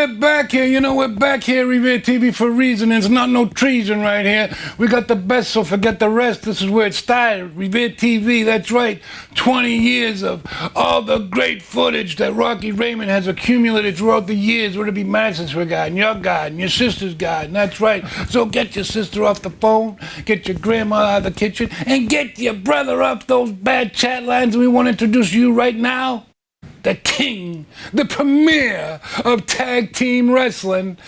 we're back here. You know, we're back here, Revere TV, for a reason. There's not no treason right here. We got the best, so forget the rest. This is where it started. Revere TV, that's right. 20 years of all the great footage that Rocky Raymond has accumulated throughout the years. Would it be Madison's forgotten, your garden, your sister's garden? That's right. So get your sister off the phone, get your grandma out of the kitchen, and get your brother off those bad chat lines. We want to introduce you right now. The king, the premier of tag team wrestling,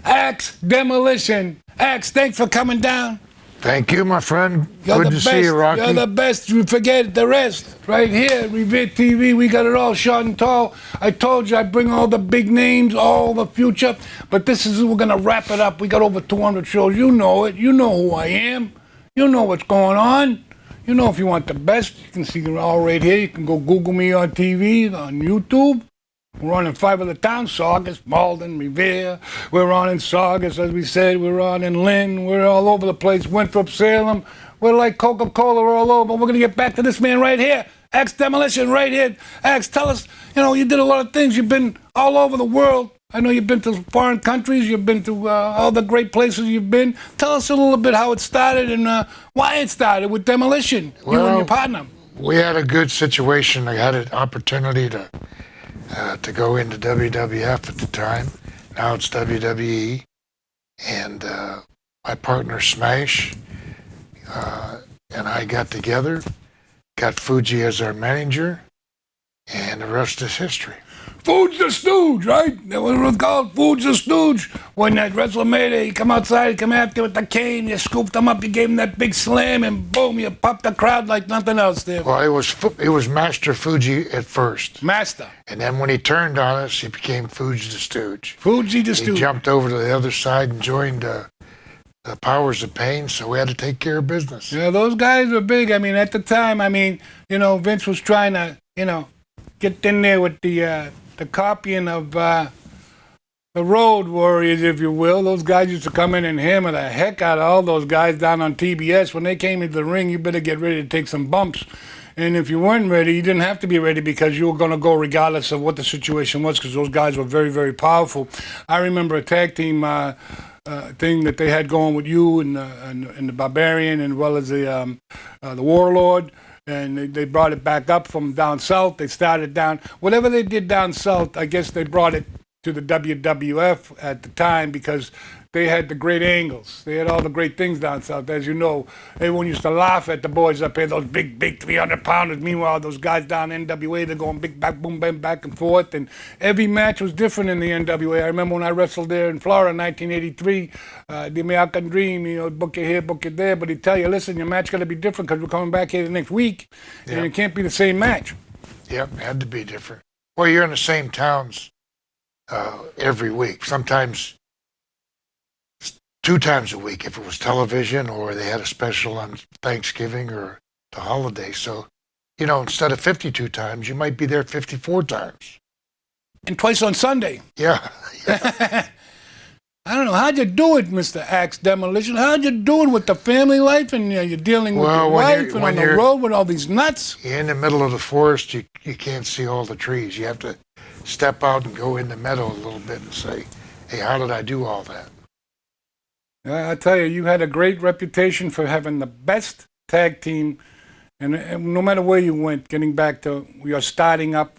Ax Demolition. Ax, thanks for coming down. Thank you, my friend. Good to see you, Rocky. You're the best. You forget the rest. Right here, Revere TV, we got it all short and tall. I told you I'd bring all the big names, all the future. But this is, we're going to wrap it up. We got over 200 shows. You know it. You know who I am. You know what's going on. You know, if you want the best, you can see it all right here. You can go Google me on TV, on YouTube. We're on in 5 other towns, Saugus, Malden, Revere. We're on in Saugus, as we said. We're on in Lynn. We're all over the place. Winthrop, Salem. We're like Coca-Cola. We're all over. But we're going to get back to this man right here. Ax Demolition right here. Ax, tell us, you know, you did a lot of things. You've been all over the world. I know you've been to foreign countries. You've been to all the great places you've been. Tell us a little bit how it started and why it started with Demolition, you and your partner. We had a good situation. I had an opportunity to go into WWF at the time. Now it's WWE. And my partner, Smash, and I got together, got Fuji as our manager, and the rest is history. Fuji the Stooge, right? That was what it was called, Fuji the Stooge. When that wrestler made it, he come outside, he come after with the cane, you scooped him up, you gave him that big slam, and boom, you popped the crowd like nothing else there. Well, it was Master Fuji at first. Master. And then when he turned on us, he became Fuji the Stooge. Fuji the Stooge. He jumped over to the other side and joined the Powers of Pain, so we had to take care of business. Yeah, those guys were big. I mean, at the time, you know, Vince was trying to, you know, get in there with the copying of the Road Warriors, if you will. Those guys used to come in and hammer the heck out of all those guys down on TBS. When they came into the ring, you better get ready to take some bumps. And if you weren't ready, you didn't have to be ready because you were going to go regardless of what the situation was, because those guys were very, very powerful. I remember a tag team thing that they had going with you and the Barbarian, as well as the Warlord. And they brought it back up from down south. They started down, whatever they did down south, I guess they brought it to the WWF at the time because they had the great angles. They had all the great things down south. As you know, everyone used to laugh at the boys up here, those big 300-pounders. Meanwhile, those guys down in NWA, they're going big back, boom, bam, back and forth. And every match was different in the NWA. I remember when I wrestled there in Florida in 1983, the American Dream, you know, book it here, book it there. But he'd tell you, listen, your match got to be different because we're coming back here the next week. Yep. And it can't be the same match. Yep, it had to be different. Well, you're in the same towns every week. Sometimes 2 times a week if it was television or they had a special on Thanksgiving or the holiday. So, you know, instead of 52 times, you might be there 54 times. And twice on Sunday. Yeah. I don't know. How'd you do it, Mr. Ax Demolition? How'd you do it with the family life and you're dealing with your wife and on the road with all these nuts? You're in the middle of the forest. You can't see all the trees. You have to step out and go in the meadow a little bit and say, hey, how did I do all that? I tell you, you had a great reputation for having the best tag team, and no matter where you went, getting back to your starting up,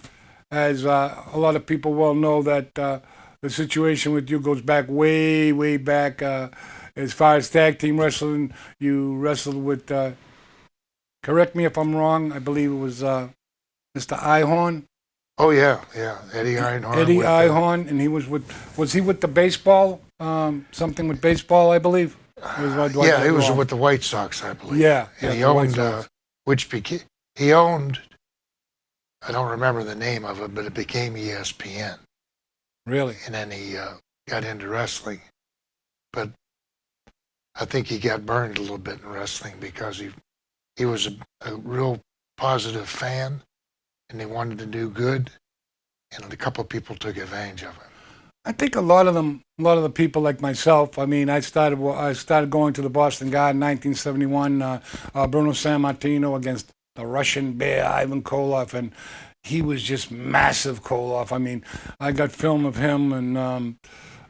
as a lot of people well know that the situation with you goes back way, way back. As far as tag team wrestling, you wrestled with, correct me if I'm wrong, I believe it was Mr. Ihorn. Oh, yeah, Eddie Einhorn. Eddie Einhorn, and he was he with the baseball? Something with baseball, I believe. He was with the White Sox, I believe. Yeah. And he owned, he owned, I don't remember the name of it, but it became ESPN. Really? And then he got into wrestling. But I think he got burned a little bit in wrestling because he was a real positive fan, and they wanted to do good, and a couple of people took advantage of it. I think a lot of the people like myself. I mean, I started going to the Boston Garden in 1971. Bruno Sammartino against the Russian Bear Ivan Koloff, and he was just massive Koloff. I mean, I got film of him, and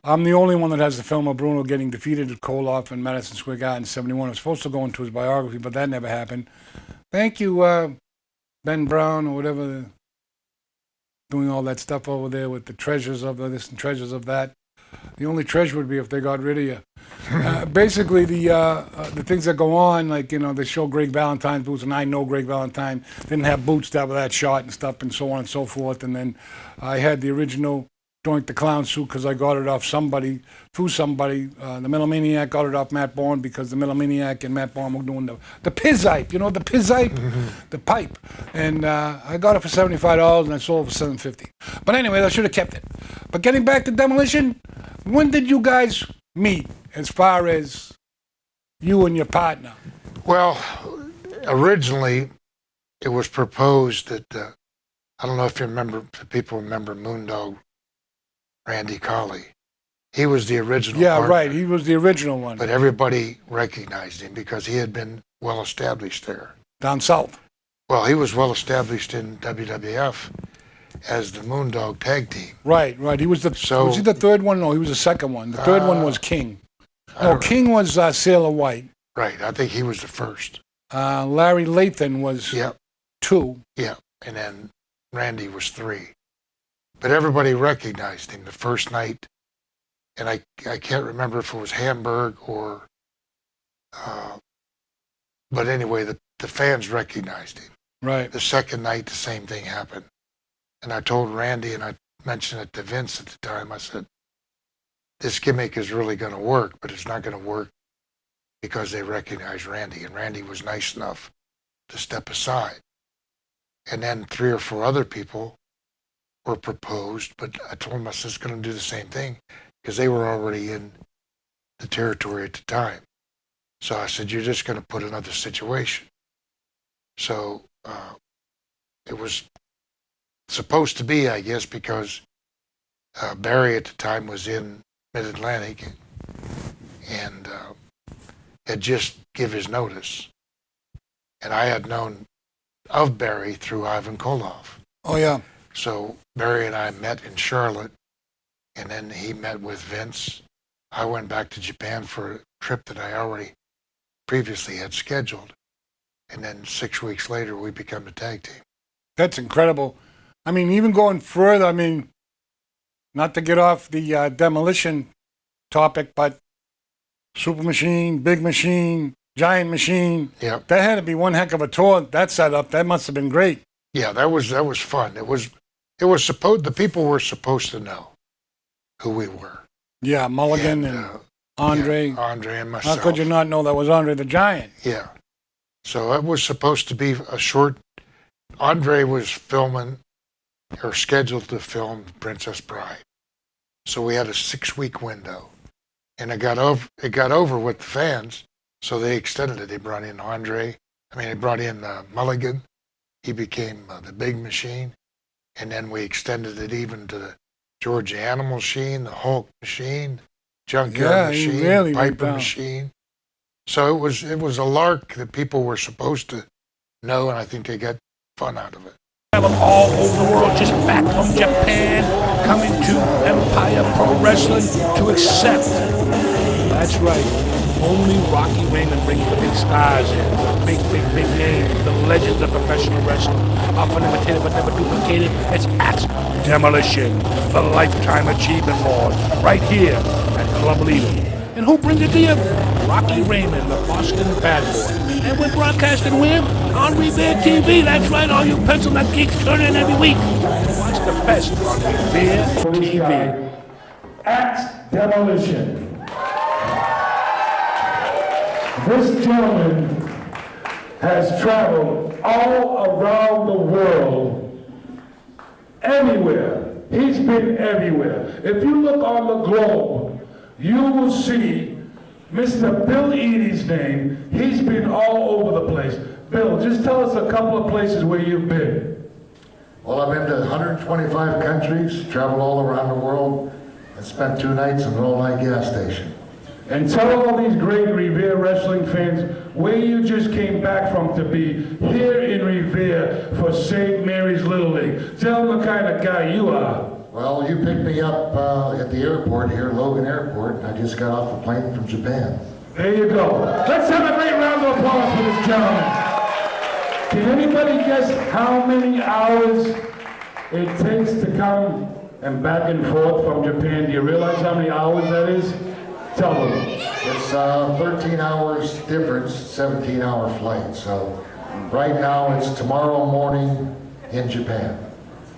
I'm the only one that has the film of Bruno getting defeated at Koloff in Madison Square Garden in '71. It was supposed to go into his biography, but that never happened. Thank you, Ben Brown, or whatever, doing all that stuff over there with the treasures of this and treasures of that. The only treasure would be if they got rid of you. Basically, the things that go on, like, you know, they show Greg Valentine's boots, and I know Greg Valentine didn't have boots that were that short and stuff, and so on and so forth. And then I had the original Doink the Clown suit because I got it off somebody, through somebody. The Metalomaniac got it off Matt Bourne because the Metalomaniac and Matt Bourne were doing the pizzite, you know, the pizzite, the pipe. And I got it for $75 and I sold it for $7.50. But anyway, I should have kept it. But getting back to Demolition, when did you guys meet as far as you and your partner? Well, originally it was proposed that, I don't know if you remember, people remember Moondog Randy Colley. He was the original partner, right. He was the original one. but everybody recognized him because he had been well established there. Down south. Well, he was well established in WWF as the Moondog tag team. Right. He was was he the third one? No, he was the second one. The third one was King. No, King was Sailor White. Right, I think he was the first. Larry Lathan was 2. Yeah, and then Randy was 3. But everybody recognized him the first night, and I can't remember if it was Hamburg or, but anyway, the fans recognized him. Right. The second night, the same thing happened. And I told Randy, and I mentioned it to Vince at the time, I said, this gimmick is really going to work, but it's not going to work because they recognize Randy. And Randy was nice enough to step aside. And then 3 or 4 other people were proposed, but I told them I was going to do the same thing because they were already in the territory at the time. So I said, you're just going to put another situation. So it was supposed to be, I guess, because Barry at the time was in Mid-Atlantic and had just give his notice. And I had known of Barry through Ivan Koloff. Oh, yeah. So Barry and I met in Charlotte, and then he met with Vince. I went back to Japan for a trip that I already previously had scheduled. And then 6 weeks later, we become a tag team. That's incredible. I mean, even going further, I mean, not to get off the Demolition topic, but Super Machine, Big Machine, Giant Machine. Yeah. That had to be one heck of a tour, that setup. That must have been great. Yeah, that was fun. It was supposed, the people were supposed to know who we were. Yeah, Mulligan and Andre. Yeah, Andre and myself. How could you not know that was Andre the Giant? Yeah. So it was supposed to be a short, Andre was filming, or scheduled to film Princess Bride. So we had a 6-week window. And it got over with the fans, so they extended it. They brought in they brought in Mulligan. He became the Big Machine. And then we extended it even to the George Animal Machine, the Hulk Machine, Junkyard Machine, really Piper Machine. So it was a lark that people were supposed to know, and I think they got fun out of it. Travel all over the world, just back from Japan, coming to Empire Pro Wrestling to accept. That's right. Only Rocky Raymond brings the big stars in, the big names, the legends of professional wrestling, often imitated but never duplicated. It's Ax Demolition, the Lifetime Achievement Award, right here at Club Leader. And who brings it to you? Rocky Raymond, the Boston Bad Boy. And we're broadcasting where? On Revere TV. That's right, all you pencil nut geeks turn in every week. Watch the best on Revere TV. Ax Demolition. This gentleman has traveled all around the world, everywhere. He's been everywhere. If you look on the globe, you will see Mr. Bill Eadie's name. He's been all over the place. Bill, just tell us a couple of places where you've been. Well, I've been to 125 countries, traveled all around the world, and spent 2 nights in an all-night gas station. And tell all these great Revere wrestling fans where you just came back from to be here in Revere for St. Mary's Little League. Tell them the kind of guy you are. Well, you picked me up at the airport here, Logan Airport, and I just got off the plane from Japan. There you go. Let's have a great round of applause for this gentleman. Can anybody guess how many hours it takes to come and back and forth from Japan? Do you realize how many hours that is? Tell them. It's 13 hours difference, 17-hour flight. So right now it's tomorrow morning in Japan.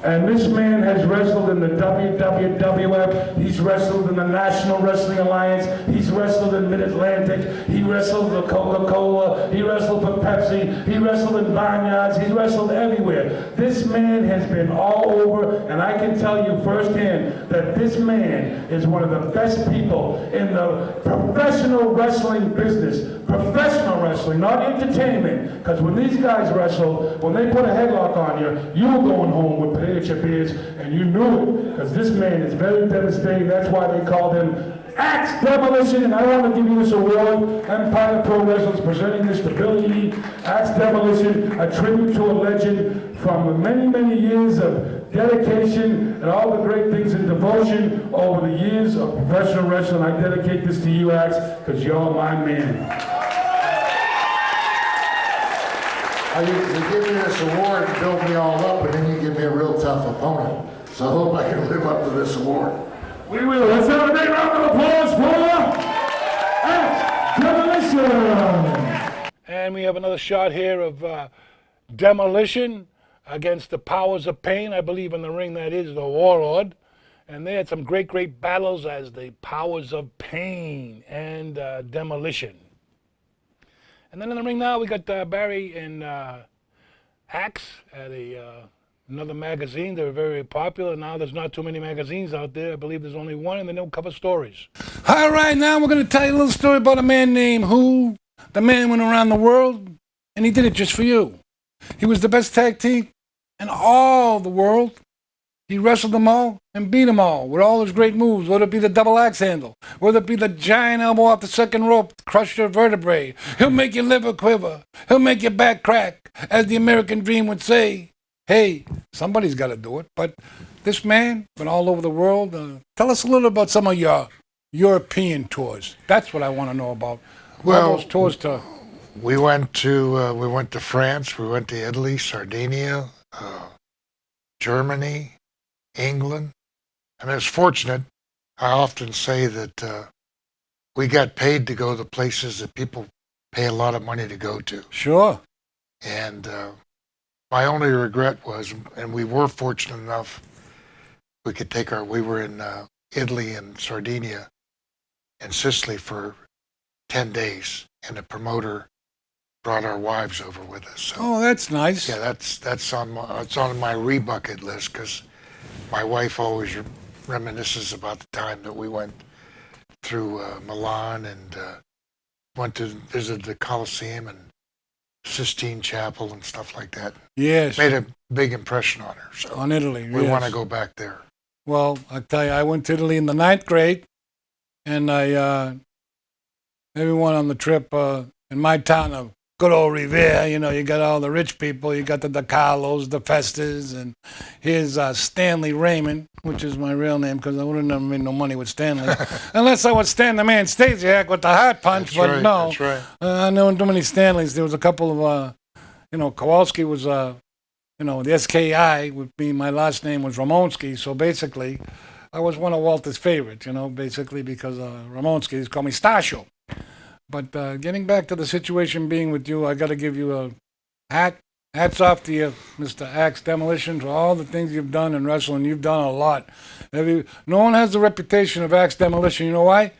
And this man has wrestled in the WWF, he's wrestled in the National Wrestling Alliance, he's wrestled in Mid-Atlantic, he wrestled for Coca-Cola, he wrestled for Pepsi, he wrestled in barnyards, he's wrestled everywhere. This man has been all over, and I can tell you firsthand that this man is one of the best people in the professional wrestling business. Professional wrestling, not entertainment, because when these guys wrestle, when they put a headlock on you, you were going home with potato chip ears, and you knew it, because this man is very devastating. That's why they called him Ax Demolition, and I want to give you this award. Empire Pro Wrestling's presenting this to Billy E. Ax Demolition, a tribute to a legend from many, many years of dedication and all the great things in devotion over the years of professional wrestling. I dedicate this to you, Ax, because you're my man. You give me this award and build me all up, and then you give me a real tough opponent. So I hope I can live up to this award. We will. Let's have a big round of applause for Ax Demolition. And we have another shot here of Demolition against the Powers of Pain. I believe in the ring that is the Warlord. And they had some great, great battles as the Powers of Pain and Demolition. And then in the ring now, we got Barry and Ax at another magazine. They were very popular. Now there's not too many magazines out there. I believe there's only one, and they don't cover stories. All right, now we're going to tell you a little story about a man named Who. The man went around the world, and he did it just for you. He was the best tag team in all the world. He wrestled them all and beat them all with all his great moves, whether it be the double axe handle, whether it be the giant elbow off the second rope, crush your vertebrae. He'll make your liver quiver. He'll make your back crack. As the American dream would say, hey, somebody's got to do it. But this man been all over the world. Tell us a little about some of your European tours. That's what I want to know about. Well, all those tours to... We went to France, we went to Italy, Sardinia, Germany, England. I mean, it's fortunate. I often say that we got paid to go to places that people pay a lot of money to go to. Sure. And my only regret was, and we were fortunate enough, we were in Italy and Sardinia and Sicily for 10 days, and the promoter brought our wives over with us. So, Oh, that's nice. yeah, that's on my re-bucket list, because my wife always reminisces about the time that we went through Milan and went to visit the Colosseum and Sistine Chapel and stuff like that. Yes. Made a big impression on her. So On Italy, we yes. want to go back there. Well, I tell you, I went to Italy in the 9th grade, and everyone on the trip in my town of good old Revere, you know, you got all the rich people, you got the DeCarlos, the Festas, and here's Stanley Raymond, which is my real name, because I would have never made no money with Stanley, unless I would stand the man Stasiak with the heart punch, That's but right, no. that's right. I know too many Stanleys. There was a couple of, Kowalski was, the SKI would be, my last name was Ramonski, so basically, I was one of Walter's favorites, basically because Ramonski called me Stasio. But getting back to the situation being with you, I got to give you a hats off to you, Mr. Ax Demolition, for all the things you've done in wrestling. You've done a lot. No one has the reputation of Ax Demolition. You know why?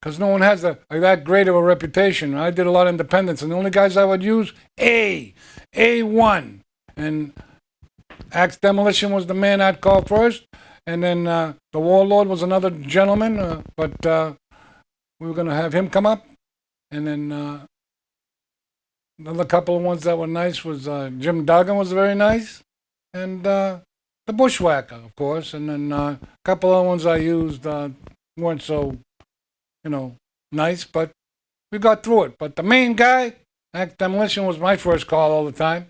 Because no one has that great of a reputation. I did a lot of independence, and the only guys I would use, A1. And Ax Demolition was the man I'd call first. And then the Warlord was another gentleman, but we were going to have him come up. And then another couple of ones that were nice was Jim Duggan was very nice. And the Bushwhacker, of course. And then a couple of ones I used weren't so, nice, but we got through it. But the main guy, Ax Demolition, was my first call all the time.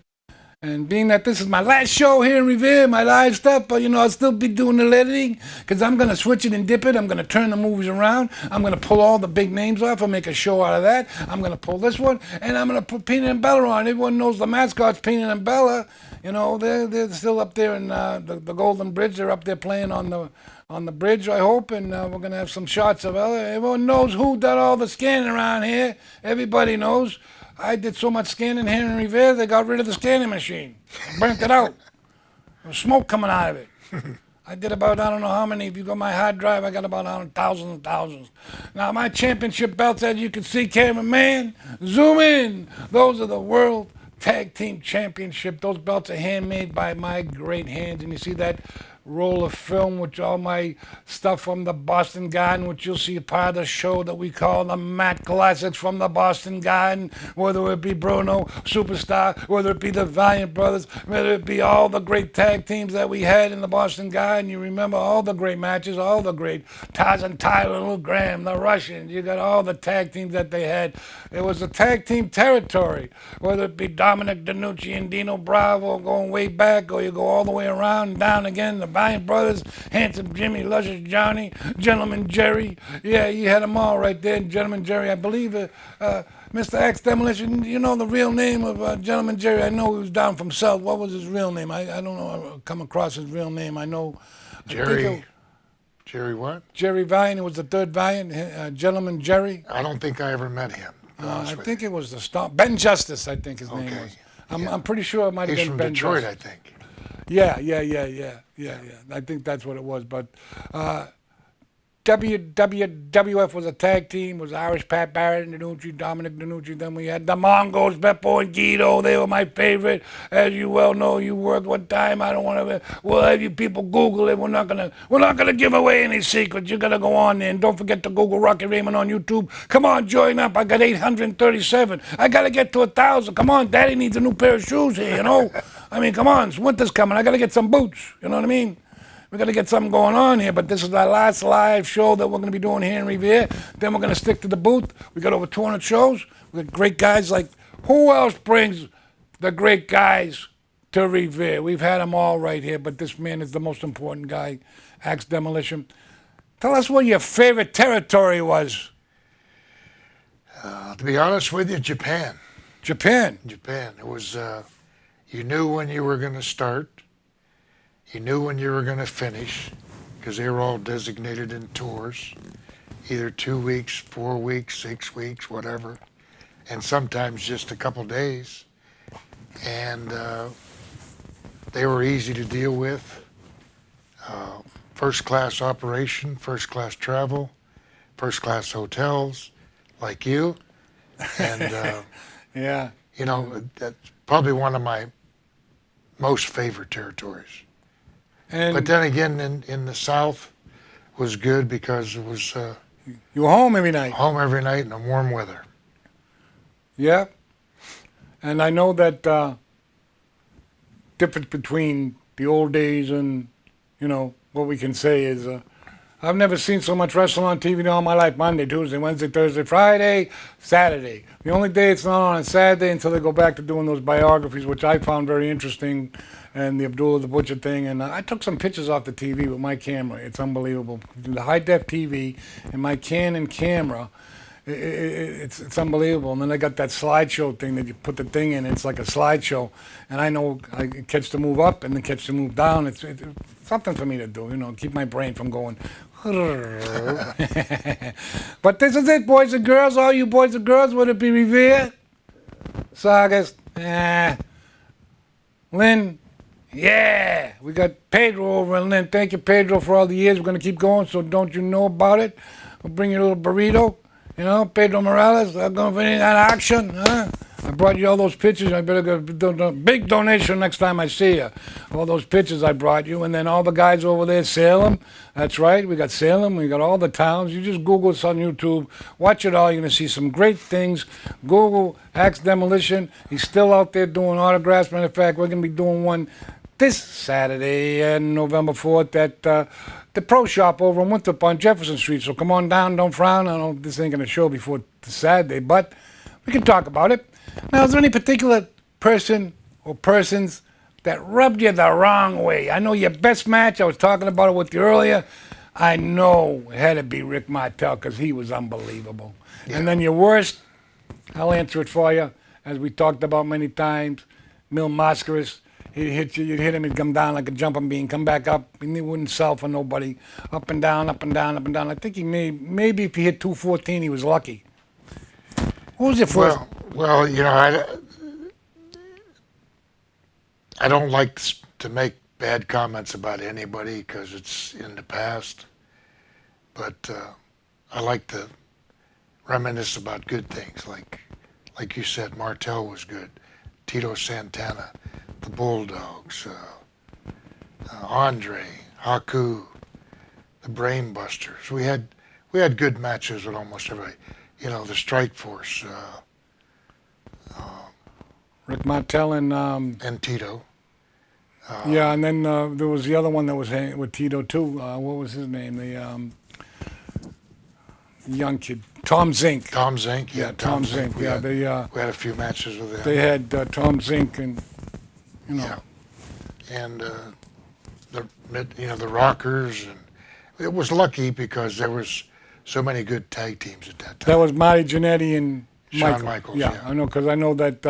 And being that this is my last show here in Revere, my live stuff, but I'll still be doing the editing because I'm going to switch it and dip it. I'm going to turn the movies around. I'm going to pull all the big names off and make a show out of that. I'm going to pull this one, and I'm going to put Peanut and Bella on. Everyone knows the mascots, Peanut and Bella. They're still up there in the Golden Bridge. They're up there playing on the bridge, I hope, and we're going to have some shots of Ella. Everyone knows who done all the scanning around here. Everybody knows. I did so much scanning here in Revere, they got rid of the scanning machine. Burnt it out. There was smoke coming out of it. I did about, I don't know how many. If you got my hard drive, I got about, thousands and thousands. Now, my championship belts, as you can see, cameraman, zoom in. Those are the World Tag Team Championship. Those belts are handmade by my great hands. And you see that roll of film with all my stuff from the Boston Garden, which you'll see a part of the show that we call the Matt Classics from the Boston Garden, whether it be Bruno, Superstar, whether it be the Valiant Brothers, whether it be all the great tag teams that we had in the Boston Garden. You remember all the great matches, all the great Tarzan, Tyler, Lou Graham, the Russians. You got all the tag teams that they had. It was a tag team territory, whether it be Dominic DeNucci and Dino Bravo going way back, or you go all the way around and down again, the Valiant Brothers, Handsome Jimmy, Luscious Johnny, Gentleman Jerry. Yeah, you had them all right there. Gentleman Jerry, I believe Mr. Ax Demolition, you know the real name of Gentleman Jerry. I know he was down from South. What was his real name? I don't know. I come across his real name. I know. Jerry what? Jerry Valiant. It was the third Valiant. Gentleman Jerry. I don't think I ever met him. I think it was the Stomp. Ben Justice, I think his name was. I'm pretty sure it might have He's been from Ben Detroit, Justice. I think. Yeah. I think that's what it was. But WWF was a tag team. Was Irish Pat Barrett and DeNucci, Dominic DeNucci. Then we had the Mongols, Beppo and Guido. They were my favorite. As you well know, you worked one time. I don't want to. We'll have you people Google it. We're not gonna give away any secrets. You gotta go on there and don't forget to Google Rocky Raymond on YouTube. Come on, join up. I got 837. I gotta get to 1,000. Come on, Daddy needs a new pair of shoes here. I mean, come on, winter's coming. I gotta get some boots. You know what I mean? We got to get something going on here, but this is our last live show that we're going to be doing here in Revere. Then we're going to stick to the booth. We got over 200 shows. We got great guys like, who else brings the great guys to Revere? We've had them all right here, but this man is the most important guy, Ax Demolition. Tell us what your favorite territory was. To be honest with you, Japan. Japan. It was, you knew when you were going to start. You knew when you were going to finish because they were all designated in tours, either 2 weeks, 4 weeks, 6 weeks, whatever, and sometimes just a couple days. And they were easy to deal with. First class operation, first class travel, first class hotels, like you. And, Yeah. That's probably one of my most favorite territories. And But then again, in the South was good because it was you were home every night. home every night in the warm weather. Yeah. And I know that difference between the old days and, what we can say is I've never seen so much wrestling on TV in all my life. Monday, Tuesday, Wednesday, Thursday, Friday, Saturday. The only day it's not on is Saturday until they go back to doing those biographies, which I found very interesting, and the Abdullah the Butcher thing. And I took some pictures off the TV with my camera. It's unbelievable. The high-def TV and my Canon camera, it's unbelievable. And then I got that slideshow thing that you put the thing in. It's like a slideshow. And I know I catch the move up and then catch the move down. It's something for me to do, keep my brain from going. But this is it, boys and girls. All you boys and girls, would it be Revere? Saugus? Lynn? Yeah. We got Pedro over in Lynn. Thank you, Pedro, for all the years. We're going to keep going, so don't you know about it? We'll bring you a little burrito. Pedro Morales, I'm going for any action, huh? I brought you all those pictures. I better go big donation next time I see you. All those pictures I brought you, and then all the guys over there, Salem. That's right, we got Salem. We got all the towns. You just Google us on YouTube. Watch it all. You're gonna see some great things. Google Ax Demolition. He's still out there doing autographs. Matter of fact, we're gonna be doing one this Saturday, November 4th, at the Pro Shop over in Winthrop on Jefferson Street. So come on down, don't frown. I know this ain't going to show before Saturday, but we can talk about it. Now, is there any particular person or persons that rubbed you the wrong way? I know your best match, I was talking about it with you earlier. I know it had to be Rick Martel because he was unbelievable. Yeah. And then your worst, I'll answer it for you, as we talked about many times, Mil Mascaras. He'd hit you, you'd hit him, he'd come down like a jumping bean, come back up, and he wouldn't sell for nobody. Up and down, up and down, up and down. I think he maybe if he hit 214, he was lucky. What was your first? Well, you know, I don't like to make bad comments about anybody because it's in the past, but I like to reminisce about good things. Like you said, Martel was good. Tito Santana, the Bulldogs, Andre, Haku, the Brainbusters. We had good matches with almost everybody. You know, the Strike Force. Rick Martel and Tito. Yeah, and then there was the other one that was with Tito too. What was his name? The young kid, Tom Zink. Tom Zink, yeah. Tom Zink. We had a few matches with them. They had Tom Zink and Yeah, and the Rockers, and it was lucky because there was so many good tag teams at that time. That was Marty Jannetty and Shawn Michaels. Yeah, I know because I know that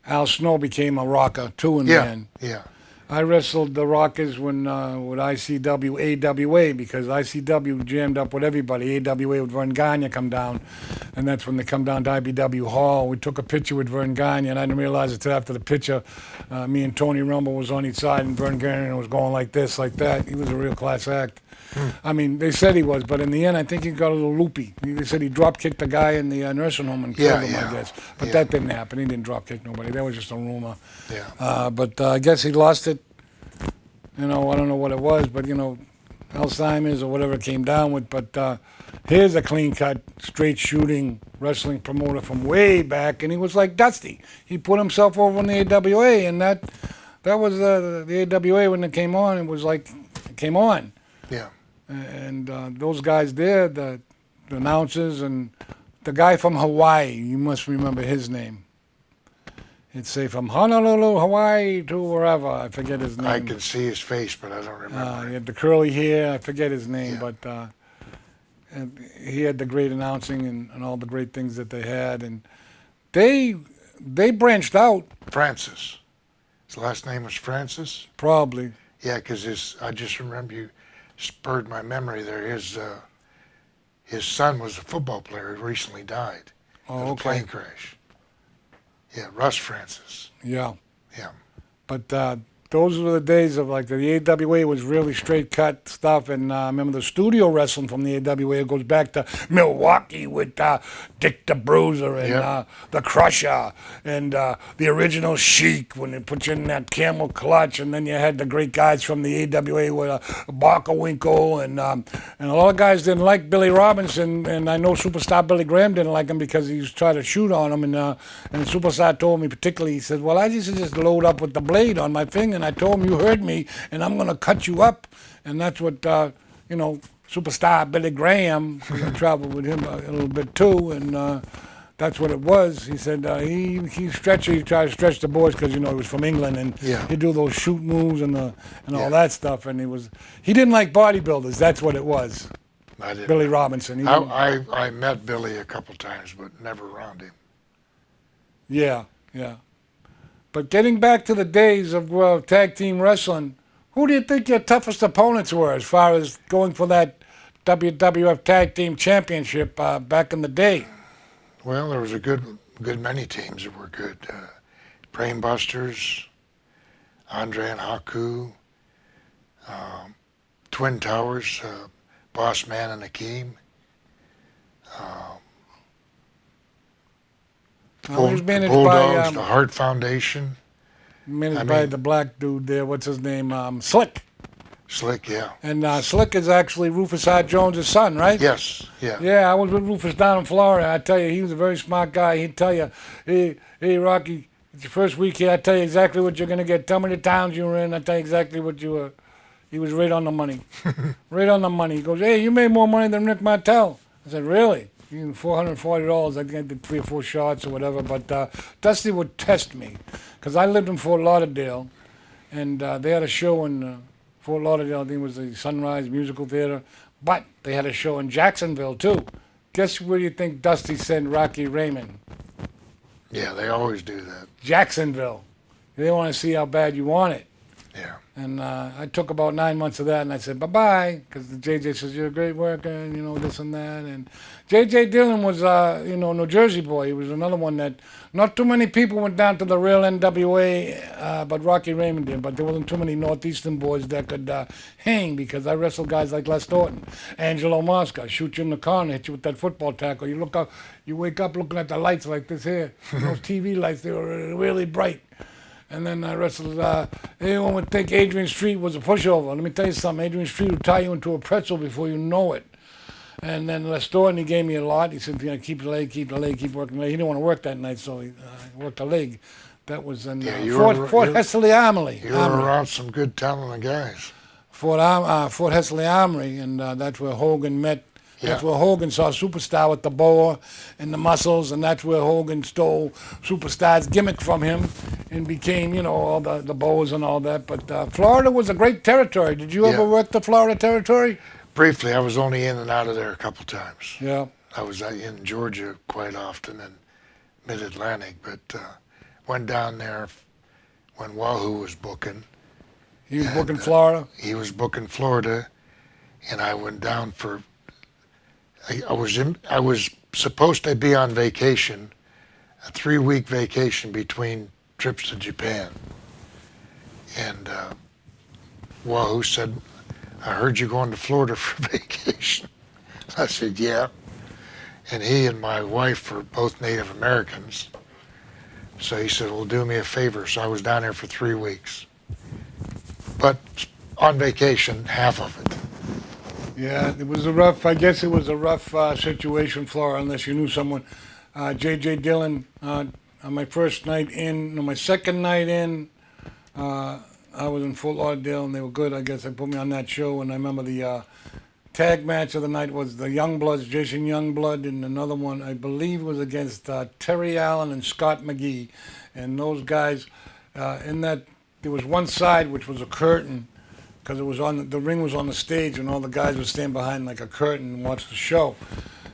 Al Snow became a rocker too in the end. Yeah. I wrestled the Rockers when with ICW, AWA, because ICW jammed up with everybody. AWA with Vern Gagne come down, and that's when they come down to IBW Hall. We took a picture with Vern Gagne, and I didn't realize it until after the picture. Me and Tony Rumble was on each side, and Vern Gagne was going like this, like that. He was a real class act. I mean, they said he was, but in the end, I think he got a little loopy. They said he drop kicked the guy in the nursing home and killed him, I guess. But that didn't happen. He didn't drop kick nobody. That was just a rumor. Yeah. But I guess he lost it. You know, I don't know what it was, but, you know, Alzheimer's or whatever it came down with. But here's a clean-cut, straight-shooting wrestling promoter from way back, and he was like Dusty. He put himself over in the AWA, and that was the AWA when it came on. It was like it came on. Yeah. And those guys there, the announcers, and the guy from Hawaii, you must remember his name. He'd say from Honolulu, Hawaii to wherever. I forget his name. I can see his face, but I don't remember. He had the curly hair. I forget his name, but and he had the great announcing and all the great things that they had. And they branched out. Francis. His last name was Francis? Probably. Yeah, because I just remember you spurred my memory there. His son was a football player who recently died in a plane crash. Yeah, Russ Francis. Yeah. Yeah. But those were the days of, like, the AWA was really straight cut stuff. And I remember the studio wrestling from the AWA. It goes back to Milwaukee with Dick the Bruiser and the Crusher and the original Sheik when they put you in that camel clutch. And then you had the great guys from the AWA with Barker-Winkle. And a lot of guys didn't like Billy Robinson. And I know Superstar Billy Graham didn't like him because he was trying to shoot on him. And Superstar told me particularly, he said, well, I used to just load up with the blade on my finger. And I told him, you heard me, and I'm going to cut you up. And that's what, Superstar Billy Graham, I traveled with him a little bit too, and that's what it was. He said he tried to stretch the boys because, he was from England, and he'd do those shoot moves and all that stuff. And he didn't like bodybuilders. That's what it was. I didn't. Billy Robinson. I met Billy a couple times, but never around him. Yeah. But getting back to the days of tag team wrestling, who do you think your toughest opponents were as far as going for that WWF Tag Team Championship back in the day? Well, there was a good many teams that were good. Brainbusters, Andre and Haku, Twin Towers, Boss Man and Akeem. The Bulldogs, the Hart Foundation. Managed by the black dude there. What's his name? Slick. Slick, yeah. And Slick is actually Rufus R. Jones' son, right? Yes, yeah. Yeah, I was with Rufus down in Florida. I tell you, he was a very smart guy. He'd tell you, hey, Rocky, It's your first week here. I tell you exactly what you're gonna get. Tell me the towns you were in. I tell you exactly what you were. He was right on the money. Right on the money. He goes, hey, you made more money than Rick Martel. I said, really? $440. I think I did 3 or 4 shots or whatever. But Dusty would test me because I lived in Fort Lauderdale, and they had a show in Fort Lauderdale. I think it was the Sunrise Musical Theater. But they had a show in Jacksonville, too. Guess where you think Dusty sent Rocky Raymond? Yeah, they always do that. Jacksonville. They want to see how bad you want it. Yeah. And I took about 9 months of that, and I said bye-bye, because JJ says, you're a great worker, and, this and that. And JJ Dillon was, New Jersey boy. He was another one that not too many people went down to the real NWA, but Rocky Raymond did. But there wasn't too many Northeastern boys that could hang, because I wrestled guys like Les Thornton, Angelo Mosca, shoot you in the corner, hit you with that football tackle. You look up, you wake up looking at the lights like this here. Those TV lights, they were really bright. And then I wrestled, anyone would think Adrian Street was a pushover. Let me tell you something, Adrian Street would tie you into a pretzel before you know it. And then Les Thornton, he gave me a lot. He said, keep the leg, keep working the leg. He didn't want to work that night, so he worked the leg. That was in Fort Hesley Armory. You were around some good talented guys. Fort Hesley Armory, and that's where Hogan met. That's where Hogan saw Superstar with the boa and the muscles, and that's where Hogan stole Superstar's gimmick from him and became, all the boas and all that. But Florida was a great territory. Did you ever work the Florida territory? Briefly, I was only in and out of there a couple times. Yeah. I was in Georgia quite often and Mid-Atlantic, but went down there when Wahoo was booking. He was booking Florida? He was booking Florida, and I went down for... I was supposed to be on vacation, a 3-week vacation between trips to Japan. And Wahoo said, I heard you going to Florida for vacation. I said, yeah. And he and my wife were both Native Americans. So he said, well, do me a favor. So I was down there for 3 weeks. But on vacation, half of it. Yeah, it was a rough situation, Florida, unless you knew someone. J.J. Dillon, on my first night in, my second night in, I was in Fort Lauderdale, and they were good. I guess they put me on that show, and I remember the tag match of the night was the Youngbloods, Jason Youngblood, and another one, I believe, was against Terry Allen and Scott McGee. And those guys, in that, there was one side which was a curtain, because it was the ring was on the stage, and all the guys would stand behind like a curtain and watch the show.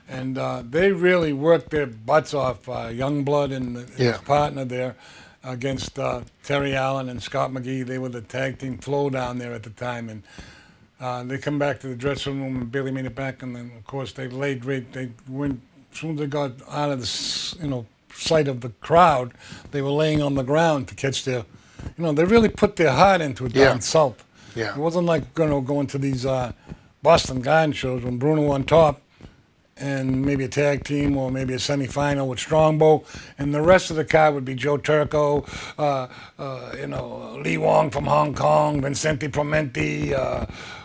And they really worked their butts off, Youngblood and his partner there, against Terry Allen and Scott McGee. They were the tag team Flow down there at the time. And they come back to the dressing room, and Billy made it back. And then, of course, they laid right. They went, as soon as they got out of the sight of the crowd, they were laying on the ground to catch their, they really put their heart into it down south. Yeah. It wasn't like going to these Boston Garden shows when Bruno on top and maybe a tag team or maybe a semifinal with Strongbow, and the rest of the card would be Joe Turco, Lee Wong from Hong Kong, Vincente Promenti,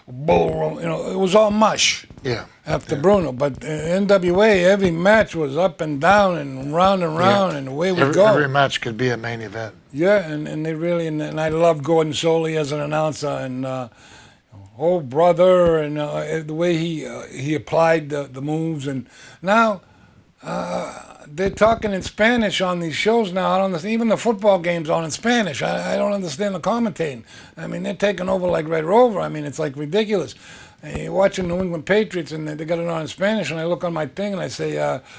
Bull, it was all mush. Yeah. After Bruno, but NWA, every match was up and down and round, and away we go. Every match could be a main event. Yeah, and they really, and I love Gordon Soley as an announcer, and oh brother, and the way he applied the moves, and now they're talking in Spanish on these shows now. I don't understand. Even the football games on in Spanish. I don't understand the commentating. I mean, they're taking over like Red Rover. I mean, it's like ridiculous. You're watching New England Patriots, and they got it on in Spanish, and I look on my thing, and I say,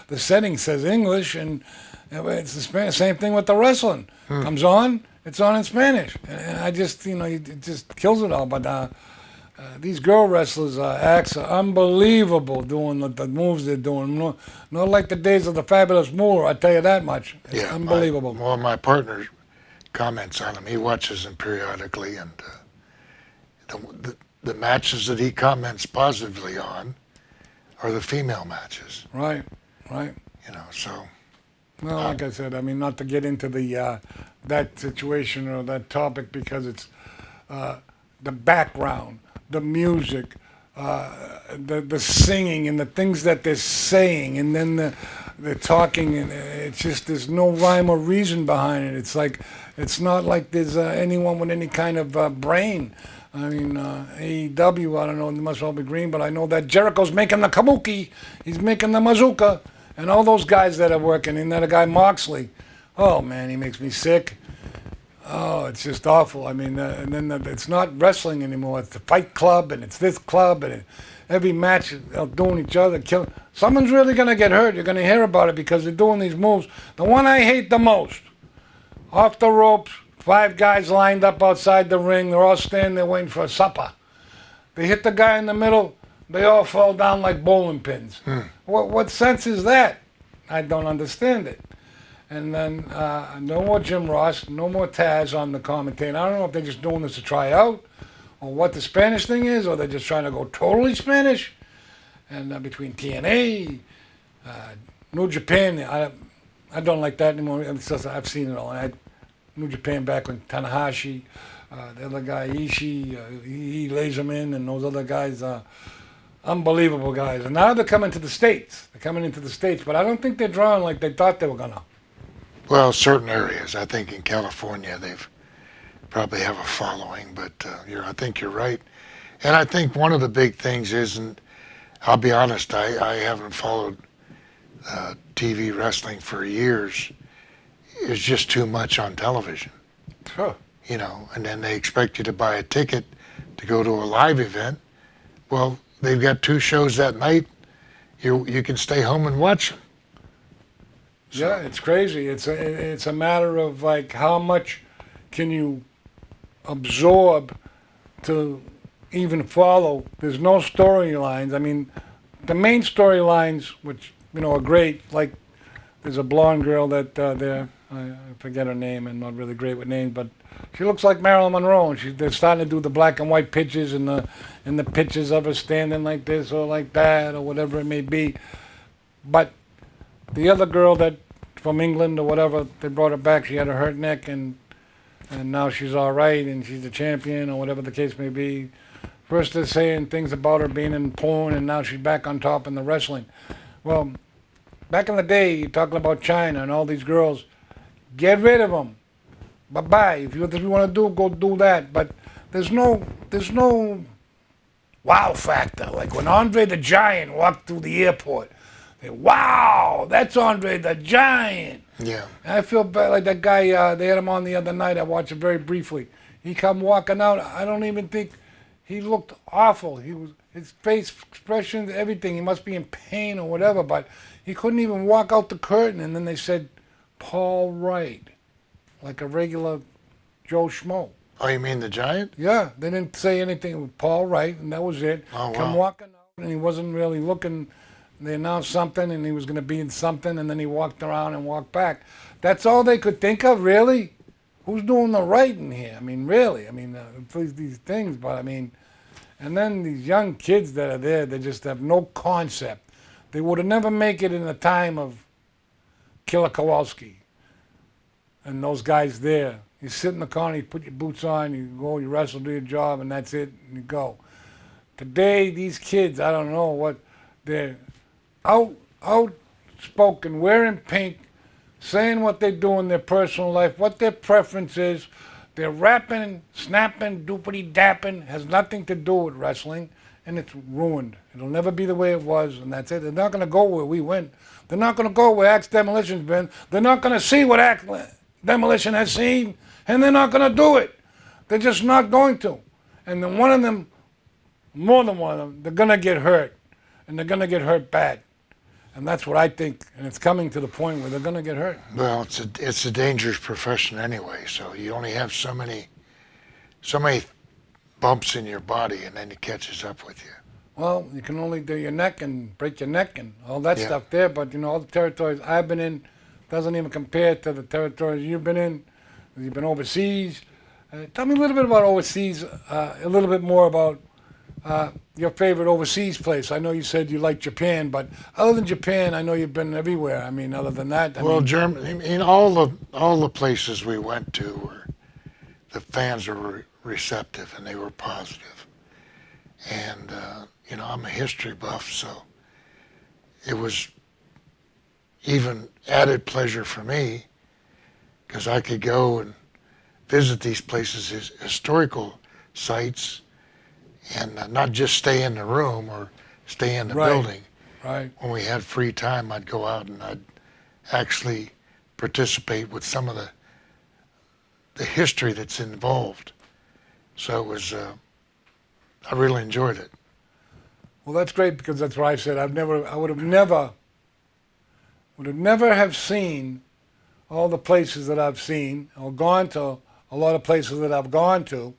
the setting says English, and it's the Spanish. Same thing with the wrestling. Comes on, it's on in Spanish. And I just, it just kills it all. But these girl wrestlers, Ax, are unbelievable doing the moves they're doing. Not like the days of the Fabulous Moolah, I tell you that much. It's unbelievable. Well, my partner comments on him. He watches them periodically, and the matches that he comments positively on are the female matches. Right. So. Well, like I said, I mean, not to get into the that situation or that topic, because it's the background, the music, the singing, and the things that they're saying, and then they're talking, and it's just there's no rhyme or reason behind it. It's like it's not like there's anyone with any kind of brain. I mean, AEW, I don't know, they must all be green, but I know that Jericho's making the kabuki, he's making the mazooka, and all those guys that are working, and that guy Moxley. Oh man, he makes me sick. Oh, it's just awful. I mean, and then it's not wrestling anymore. It's the Fight Club, and it's this club, and every match they're doing each other. Someone's really going to get hurt. You're going to hear about it because they're doing these moves. The one I hate the most, off the ropes, 5 guys lined up outside the ring. They're all standing there waiting for a supper. They hit the guy in the middle. They all fall down like bowling pins. What sense is that? I don't understand it. And then no more Jim Ross, no more Taz on the commentator. I don't know if they're just doing this to try out, or what the Spanish thing is, or they're just trying to go totally Spanish. And between TNA, New Japan, I don't like that anymore. I've seen it all. New Japan back when Tanahashi, the other guy Ishii, he lays them in, and those other guys, unbelievable guys. And now they're coming to the States. They're coming into the States, but I don't think they're drawing like they thought they were gonna. Well, certain areas. I think in California they've probably have a following, but I think you're right. And I think one of the big things is, and I'll be honest, I haven't followed TV wrestling for years. It's just too much on television. Sure. You know, and then they expect you to buy a ticket to go to a live event. Well, they've got 2 shows that night. You can stay home and watch them. So. Yeah, it's crazy. It's a matter of like how much can you absorb to even follow. There's no storylines. I mean, the main storylines, which are great. Like there's a blonde girl that I forget her name. I'm not really great with names, but she looks like Marilyn Monroe. And they're starting to do the black and white pictures and the pictures of her standing like this or like that or whatever it may be. But the other girl that from England or whatever, they brought her back. She had a hurt neck, and now she's all right, and she's the champion or whatever the case may be. First they're saying things about her being in porn, and now she's back on top in the wrestling. Well, back in the day, you're talking about China and all these girls. Get rid of them. Bye-bye. If you want to do, go do that. But there's no wow factor. Like when Andre the Giant walked through the airport. Wow, that's Andre the Giant. Yeah. And I feel bad, like that guy, they had him on the other night. I watched it very briefly. He come walking out. I don't even think he looked awful. His face expressions, everything. He must be in pain or whatever, but he couldn't even walk out the curtain. And then they said, Paul Wright, like a regular Joe Schmo. Oh, you mean the Giant? Yeah, they didn't say anything with Paul Wright, and that was it. Oh, wow. Come walking out, and he wasn't really looking. They announced something, and he was going to be in something, and then he walked around and walked back. That's all they could think of, really? Who's doing the writing here? I mean, really? I mean, these things, but I mean, and then these young kids that are there, they just have no concept. They would have never make it in the time of Killer Kowalski and those guys there. You sit in the corner, you put your boots on, you go, you wrestle, do your job, and that's it, and you go. Today, these kids, I don't know what, they're outspoken, wearing pink, saying what they do in their personal life, what their preference is. They're rapping, snapping, doopity-dapping, has nothing to do with wrestling, and it's ruined. It'll never be the way it was, and that's it. They're not going to go where we went. They're not going to go where Ax Demolition's been. They're not going to see what Ax Demolition has seen, and they're not going to do it. They're just not going to. And then one of them, more than one of them, they're going to get hurt, and they're going to get hurt bad. And that's what I think, and it's coming to the point where they're going to get hurt. Well, it's a dangerous profession anyway, so you only have so many bumps in your body, and then it catches up with you. Well, you can only do your neck and break your neck and all that stuff there, but all the territories I've been in doesn't even compare to the territories you've been in. You've been overseas. Tell me a little bit about overseas, a little bit more about your favorite overseas place. I know you said you like Japan, but other than Japan, I know you've been everywhere. I mean, other than that, Germany. In all the places we went to, the fans were receptive and they were positive. And I'm a history buff, so it was, even added pleasure for me, because I could go and visit these places as historical sites and not just stay in the room or stay in the building. Right. When we had free time, I'd go out and I'd actually participate with some of the history that's involved. So it was, I really enjoyed it. Well, that's great, because that's why I said I would have never have seen all the places that I've seen, or gone to a lot of places that I've gone to.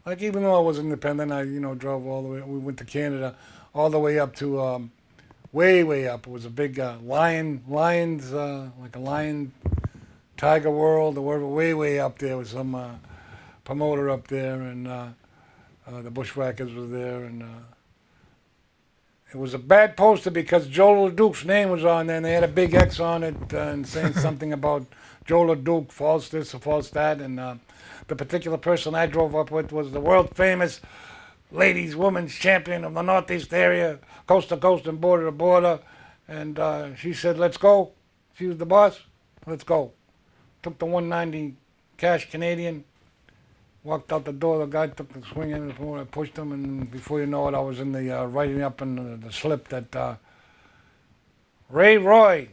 Like, even though I was independent, I drove all the way. We went to Canada, all the way up to way up. It was a big lions, like a lion, tiger world, or wherever. Way up there was some promoter up there, and the Bushwhackers was there, and it was a bad poster because Joe LeDuc's name was on there, and they had a big X on it and saying something about Joe LeDuc, false this or false that, and the particular person I drove up with was the world famous ladies, women's champion of the Northeast area, coast to coast and border to border, and she said, "Let's go." She was the boss. Let's go. Took the 190 cash Canadian. Walked out the door, the guy took the swing in, I pushed him, and before you know it, I was in the writing up in the slip that Ray Roy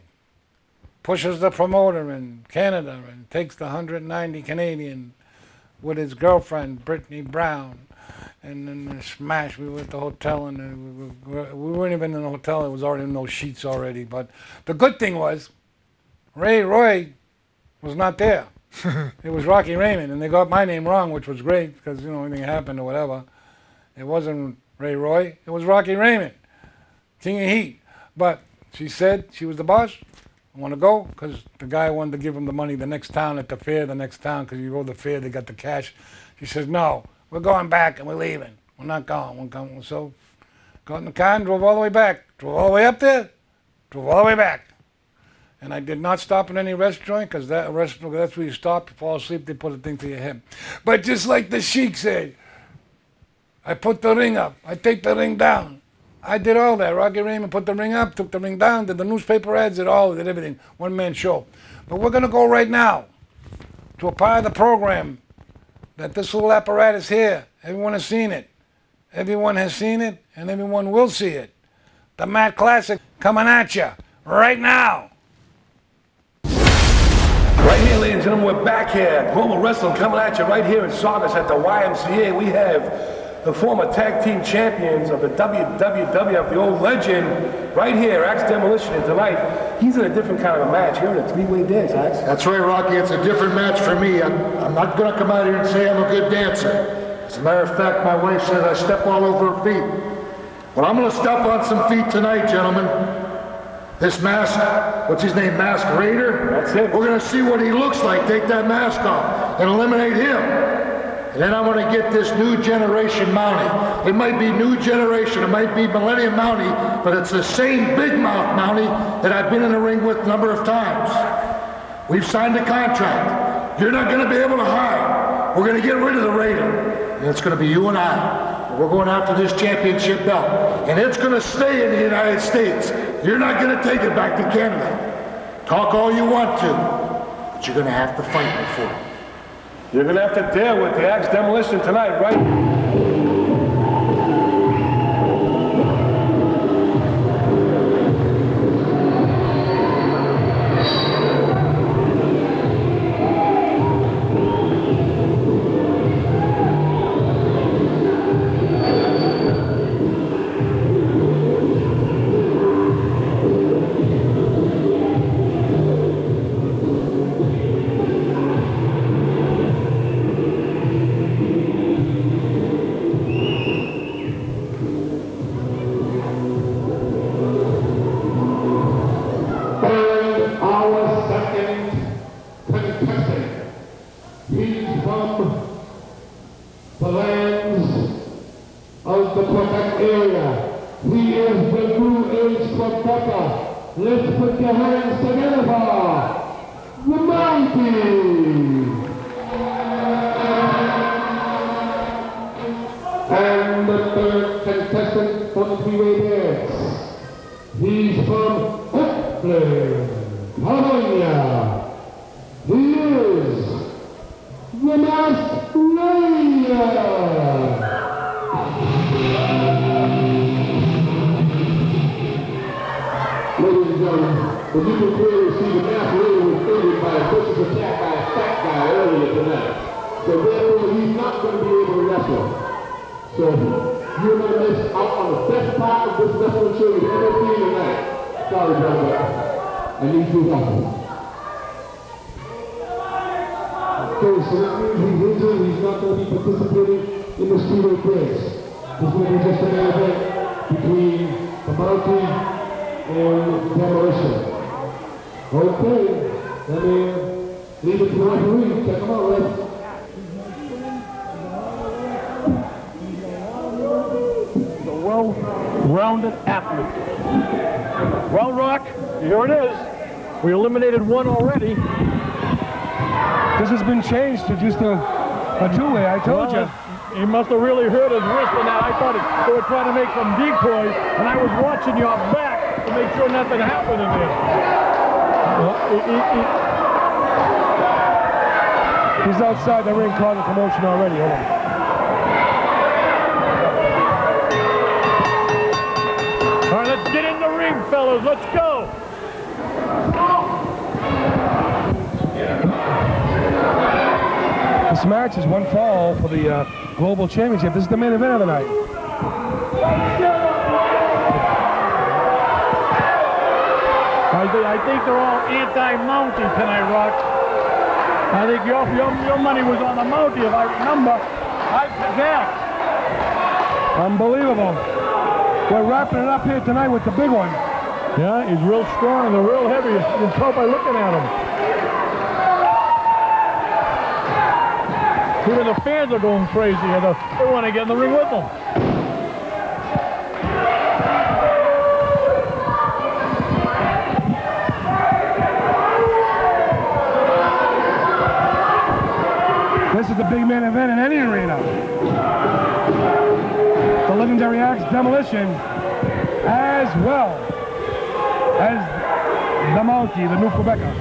pushes the promoter in Canada and takes the 190 Canadian with his girlfriend, Brittany Brown. And then the smash, we were at the hotel, and we weren't even in the hotel, it was already in those sheets already. But the good thing was, Ray Roy was not there. It was Rocky Raymond, and they got my name wrong, which was great, because anything happened or whatever. It wasn't Ray Roy, it was Rocky Raymond, King of Heat. But she said she was the boss. I want to go, because the guy wanted to give him the money the next town at the fair, because you go to the fair, they got the cash. She says, "No, we're going back and we're leaving. We're not going. We're coming." So got in the car and drove all the way back. Drove all the way up there, drove all the way back. And I did not stop in any restaurant, because that's where you stop, you fall asleep, they put a thing to your head. But just like the Sheik said, I put the ring up, I take the ring down. I did all that. Rocky Raymond put the ring up, took the ring down, did the newspaper ads, did everything. One-man show. But we're going to go right now to a part of the program that this little apparatus here, everyone has seen it. Everyone has seen it, and everyone will see it. The Matt Classic coming at you right now. Right here, ladies and gentlemen, we're back here. Global Wrestling coming at you right here in Saugus at the YMCA. We have the former tag team champions of the WWF, the old legend, right here, Ax Demolition. And tonight, he's in a different kind of a match. You're in a three-way dance, Ax. That's right, Rocky. It's a different match for me. I'm not going to come out here and say I'm a good dancer. As a matter of fact, my wife says I step all over her feet. But I'm going to step on some feet tonight, gentlemen. This mask, what's his name, Mask Raider? That's it. We're going to see what he looks like. Take that mask off and eliminate him. And then I'm going to get this new generation Mountie. It might be new generation, it might be Millennium Mountie, but it's the same big mouth Mountie that I've been in the ring with a number of times. We've signed a contract. You're not going to be able to hide. We're going to get rid of the Raider. And it's going to be you and I. We're going after this championship belt. And it's going to stay in the United States. You're not going to take it back to Canada. Talk all you want to, but you're going to have to fight me for it. You're going to have to deal with the Ax Demolition tonight, right? The lands of the Quebec area. He is the New Age Quebecer. Let's put your hands together for the Mountie. And the third contestant for the three-way dance. He's from Oakland. California. He is the Masked Rider. Ladies and gentlemen, as you can clearly see, the Masked Rider was injured by a vicious attack by a fat guy earlier tonight. So therefore, he's not going to be able to wrestle. So you're going to miss out on the best part of this wrestling show you've ever seen tonight. Sorry, brother. I need you help. Okay, so that means he's injured. He's not going to be participating in the speedway race. This will be just an event between the Mountie and Demolition. Okay, let me leave it to the referee. Check him out, ref. The well-rounded athlete. Well, Rock, here it is. We eliminated one already. This has been changed to just a two-way, I told you. He must have really hurt his wrist on that. I thought they were trying to make some decoys, and I was watching your back to make sure nothing happened in there. He's outside the ring causing commotion already. Hold on. All right, let's get in the ring, fellas. Let's go. This match is one fall for the Global Championship. This is the main event of the night. I think they're all anti-Mountie tonight, Rock. I think your money was on the Mountie, if I remember. I forget. Unbelievable. We're wrapping it up here tonight with the big one. Yeah, he's real strong and they're real heavy. You can tell by looking at him. Even the fans are going crazy. They want to get in the ring with them. This is the big main event in any arena. The legendary Ax Demolition, as well as the Mountie, the new Quebecer.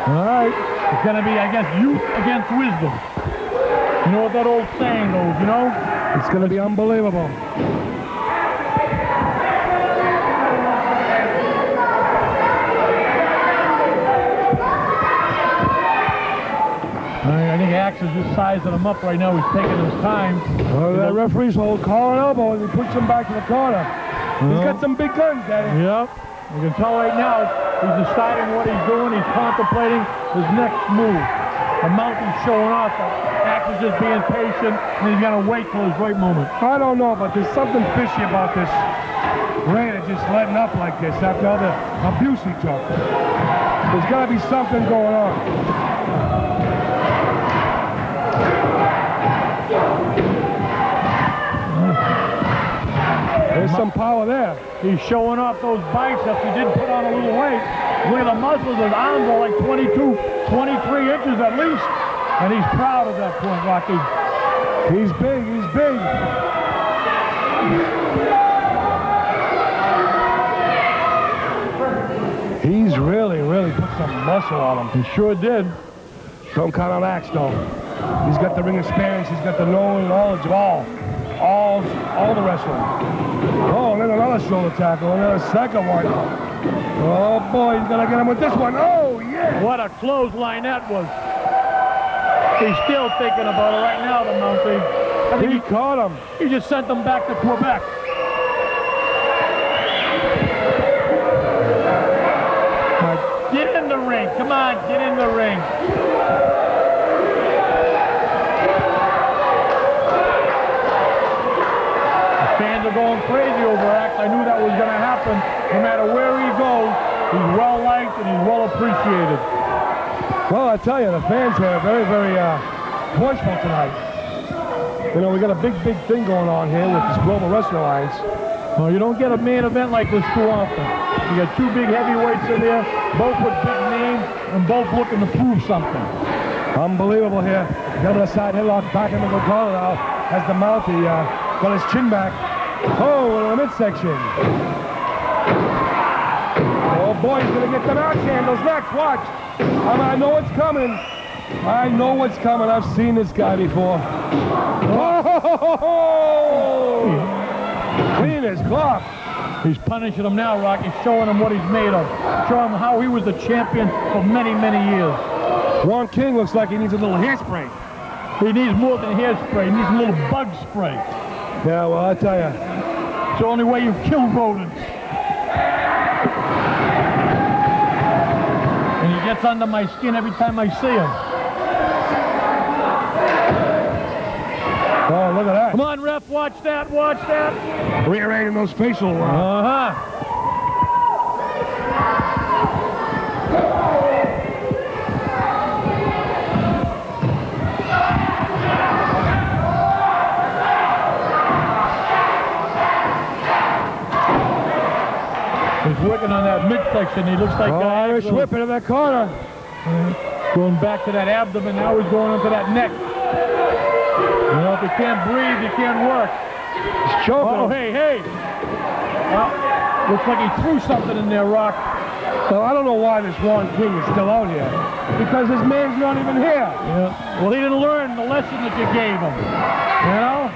All right. It's going to be, I guess, youth against wisdom. You know what that old saying goes, you know? It's going to be unbelievable. I think Ax is just sizing him up right now. He's taking his time. Oh, that referee's hold collar and elbow and he puts him back to the corner. He's got some big guns, Daddy. Yep. You can tell right now he's deciding what he's doing. He's contemplating his next move. The Moutie's showing off. Ax is just being patient, and he's going to wait till his right moment. I don't know, but there's something fishy about this Raider just letting up like this after all the abuse he took. There's got to be something going on. There's some power there. He's showing off those biceps. He did put on a little weight. Look at the muscles. His arms are like 22, 23 inches at least. And he's proud of that point, Rocky. He's big. He's big. He's really put some muscle on him. He sure did. Don't count on Ax, though. He's got the ring experience. He's got the knowledge of all the wrestling. Oh, and then another shoulder tackle, another second one. Oh boy, he's gonna get him with this one. Oh yeah! What a clothesline that was. He's still thinking about it right now, the Mountie. I think he caught him. He just sent them back to Quebec. Get in the ring. Come on, get in the ring. Fans are going crazy over Ax. I knew that was going to happen. No matter where he goes, he's well liked and he's well appreciated. Well, I tell you, the fans here are very forceful tonight. You know, we got a big thing going on here with this Global Wrestling Alliance. Well, you don't get a main event like this too often. You got two big heavyweights in there, both with big names and both looking to prove something. Unbelievable here. Double side headlock back into the collar now as the Mountie got his chin back. Oh, in the midsection. Oh boy, he's going to get them axe handles next. Watch. I know what's coming. I know what's coming. I've seen this guy before. Oh! Clean as cloth. He's punishing him now, Rocky, showing him what he's made of. Showing him how he was the champion for many, many years. Juan King looks like he needs a little hairspray. He needs more than hairspray. He needs a little bug spray. Yeah, well, I tell you. It's the only way you kill rodents. And he gets under my skin every time I see him. Oh, look at that. Come on, ref, watch that, watch that. Rearranging those facial He's working on that midsection. He looks like Irish whip into that corner. Going back to that abdomen. Now he's going into that neck. You know, if you can't breathe, you can't work. He's choking. Oh, hey, hey. Looks like he threw something in there, Rock. Well, I don't know why this Juan King is still out here. Because his man's not even here. Yeah. Well, he didn't learn the lesson that you gave him. You know?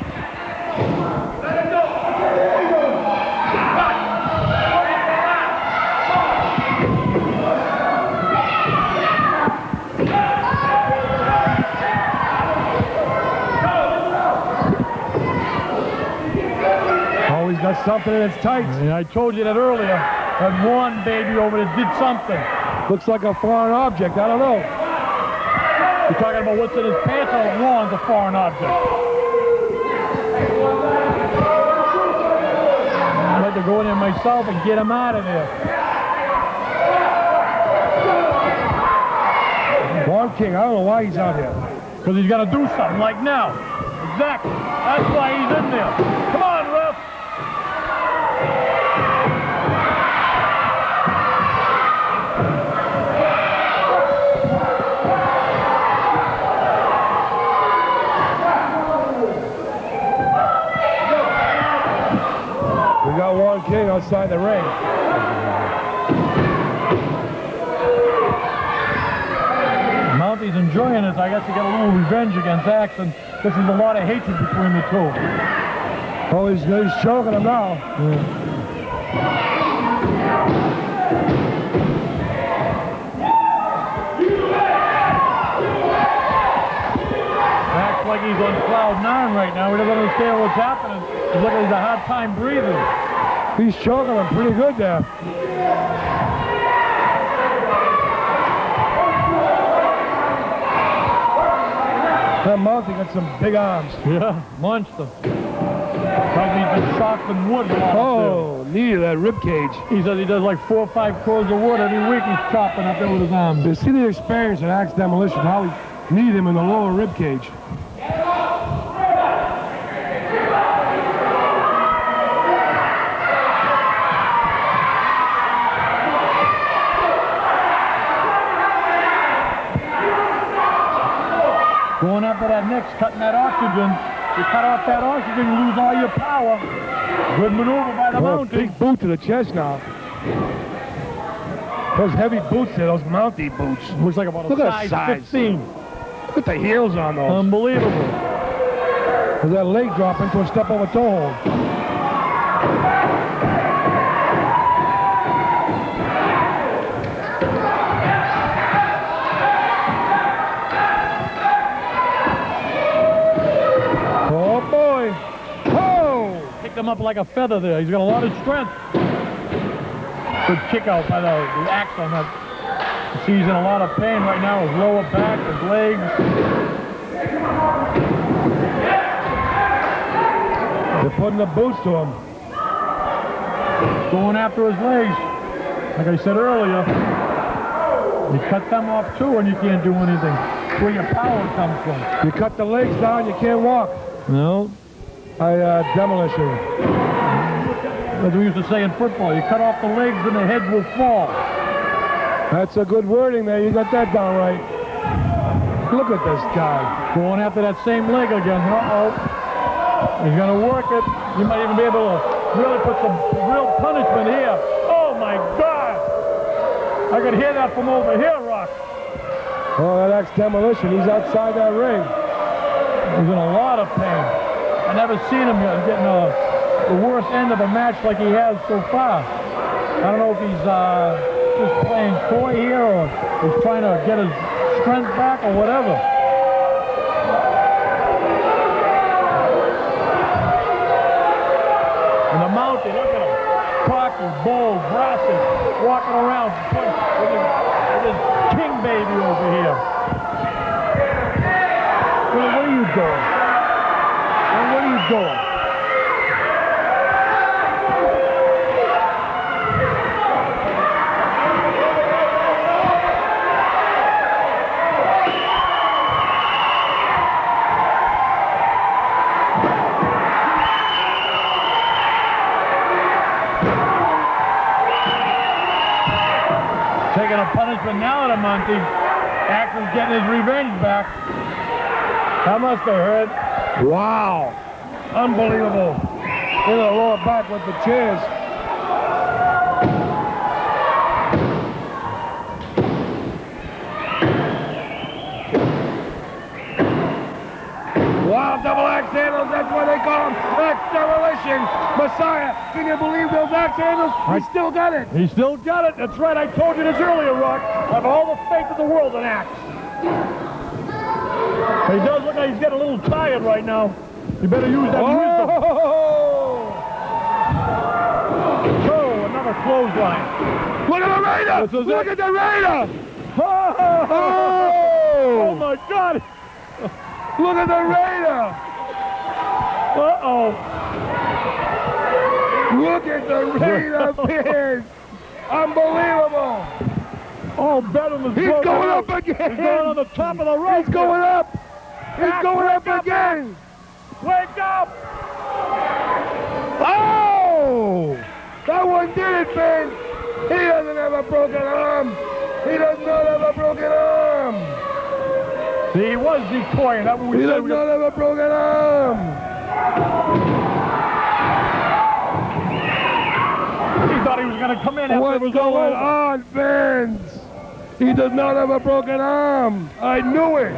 He's got something in his tights. Yeah, I told you that earlier. That one baby over there did something. Looks like a foreign object. I don't know. You're talking about what's in his pants or Juan's a foreign object? I'd like to go in there myself and get him out of there. Juan King, I don't know why he's out here. Because he's got to do something, like now. Exactly. That's why he's in there. Come on, ref. We got Juan King outside the ring. Mounty's enjoying this. I guess he got a little revenge against Ax, and this is a lot of hatred between the two. Oh, he's choking him now. Acts like he's on cloud 9 right now. He doesn't understand what's happening. He's like he's a hard time breathing. He's choking him pretty good there. That Mounty got some big arms. Yeah, monster. Probably he's been chopping wood a lot. Oh, knee to that rib cage. He says he does like 4 or 5 cords of wood every week. He's chopping up there with his arms. You see the experience at Ax Demolition, how he kneed him in the lower rib cage. Going after that next, cutting that oxygen. You cut off that oxygen, you lose all your power. Good maneuver by the Mounty. Big boot to the chest now. Those heavy boots there, those Mounty boots. Looks like about a size 15. Look at the heels on those. Unbelievable. Does that leg drop into a step over toe hold? Oh boy! Oh! Picked him up like a feather there. He's got a lot of strength. Good kick out by the Ax on that. He's in a lot of pain right now. His lower back, his legs. They're putting the boots to him. Going after his legs. Like I said earlier, you cut them off too and you can't do anything. That's where your power comes from. You cut the legs down, you can't walk. No. Demolition. As we used to say in football, you cut off the legs and the head will fall. That's a good wording there. You got that down right. Look at this guy. Going after that same leg again. Uh-oh. He's going to work it. You might even be able to really put some real punishment here. Oh, my God. I could hear that from over here, Rock. Oh, that Ax Demolition, he's outside that ring. He's in a lot of pain. I never seen him getting the worst end of a match like he has so far. I don't know if he's just playing coy here or he's trying to get his strength back or whatever. And the Mountie, look at him. Cocky, bold, brassy, walking around with his king baby over here. What are you doing? What are you doing? Taking a punishment now at a Mountie. Ax is getting his revenge back. That must have hurt. Wow. Unbelievable. In the lower back with the chairs. Wow, double axe handles, that's why they call him Ax Demolition. Messiah, can you believe those axe handles? He still got it. He still got it. That's right. I told you this earlier, Rock. I have all the faith in the world in Ax. He does look like he's getting a little tired right now. You better use that wisdom. Oh, another clothesline. Look at the Raider! Look at the Raider! Oh my God! Look at the Raider! Uh-oh. Look at the Raider pin! Unbelievable! Oh, Bedlam is He's going up again! He's going on the top of the rope. He's going up! He's Ax, going up wake up. again! Wake up! Oh! That one did it, Ben! He doesn't have a broken arm! He does not have a broken arm! See, he was decoying. That's what we He said. does not have a broken arm! He thought he was going to come in after it What's was all going over. on, Vince? He does not have a broken arm. I knew it.